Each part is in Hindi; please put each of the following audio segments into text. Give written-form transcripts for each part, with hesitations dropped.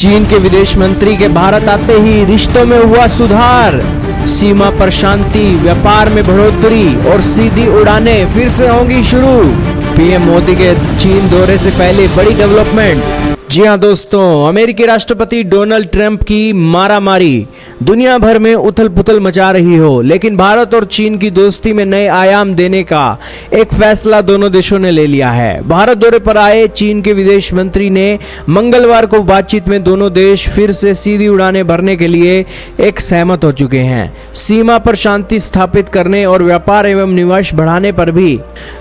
चीन के विदेश मंत्री के भारत आते ही रिश्तों में हुआ सुधार, सीमा पर शांति, व्यापार में बढ़ोतरी और सीधी उड़ानें फिर से होंगी शुरू। पीएम मोदी के चीन दौरे से पहले बड़ी डेवलपमेंट। जी हां दोस्तों, अमेरिकी राष्ट्रपति डोनाल्ड ट्रंप की मारामारी दुनिया भर में उथल पुथल मचा रही हो, लेकिन भारत और चीन की दोस्ती में नए आयाम देने का एक फैसला दोनों देशों ने ले लिया है। भारत दौरे पर आए चीन के विदेश मंत्री ने मंगलवार को बातचीत में दोनों देश फिर से सीधी उड़ानें भरने के लिए एक सहमत हो चुके हैं। सीमा पर शांति स्थापित करने और व्यापार एवं निवेश बढ़ाने पर भी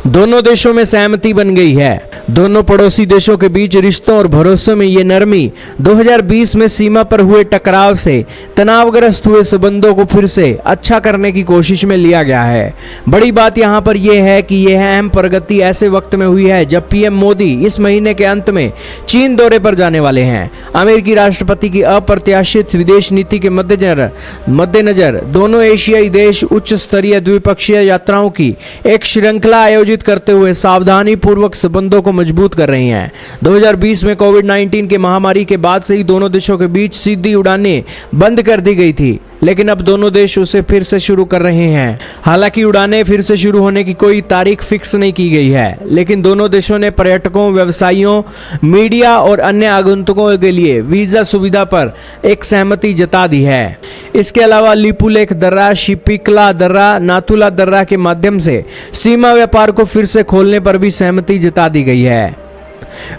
दोनों देशों में सहमति बन गई है। दोनों पड़ोसी देशों के बीच रिश्तों और भरोसे में ये नरमी 2020 में सीमा पर हुए टकराव से तनावग्रस्त हुए संबंधों को फिर से अच्छा करने की कोशिश में लिया गया है। बड़ी बात यहाँ पर यह है कि यह अहम प्रगति ऐसे वक्त में हुई है जब पीएम मोदी इस महीने के अंत में चीन दौरे पर जाने वाले हैं। अमेरिकी राष्ट्रपति की अप्रत्याशित विदेश नीति के मद्देनजर दोनों एशियाई देश उच्च स्तरीय द्विपक्षीय यात्राओं की एक श्रृंखला आयोजित करते हुए सावधानी पूर्वक संबंधों को मजबूत कर रही हैं। 2020 में कोविड-19 के महामारी के बाद से ही दोनों देशों के बीच सीधी उड़ानें बंद कर दी गई थी, लेकिन अब दोनों देश उसे फिर से शुरू कर रहे हैं। हालांकि उड़ानें फिर से शुरू होने की कोई तारीख फिक्स नहीं की गई है, लेकिन दोनों देशों ने पर्यटकों, व्यवसायियों, मीडिया और अन्य आगंतुकों के लिए वीजा सुविधा पर एक सहमति जता दी है। इसके अलावा लिपुलेख दर्रा, शिपिकला दर्रा, नाथुला दर्रा के माध्यम से सीमा व्यापार को फिर से खोलने पर भी सहमति जता दी गई है।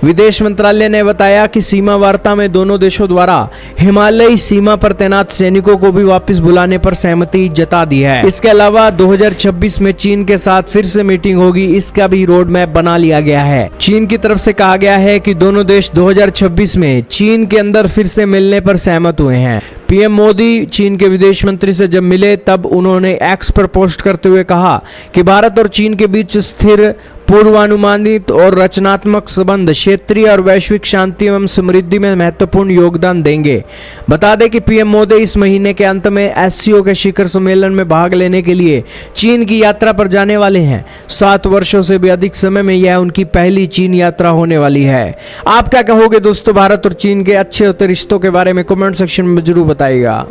विदेश मंत्रालय ने बताया कि सीमा वार्ता में दोनों देशों द्वारा हिमालयी सीमा पर तैनात सैनिकों को भी वापस बुलाने पर सहमति जता दी है। इसके अलावा 2026 में चीन के साथ फिर से मीटिंग होगी, इसका भी रोड मैप बना लिया गया है। चीन की तरफ से कहा गया है कि दोनों देश 2026 में चीन के अंदर फिर से मिलने पर सहमत हुए हैं। पीएम मोदी चीन के विदेश मंत्री से जब मिले तब उन्होंने एक्स पर पोस्ट करते हुए कहा कि भारत और चीन के बीच स्थिर, पूर्वानुमानित और रचनात्मक संबंध क्षेत्रीय और वैश्विक शांति एवं समृद्धि में महत्वपूर्ण योगदान देंगे। बता दें कि पीएम मोदी इस महीने के अंत में एससीओ के शिखर सम्मेलन में भाग लेने के लिए चीन की यात्रा पर जाने वाले हैं। 7 वर्षों से भी अधिक समय में यह उनकी पहली चीन यात्रा होने वाली है। आप क्या कहोगे दोस्तों भारत और चीन के अच्छे होते रिश्तों के बारे में? कमेंट सेक्शन में जरूर बताइएगा।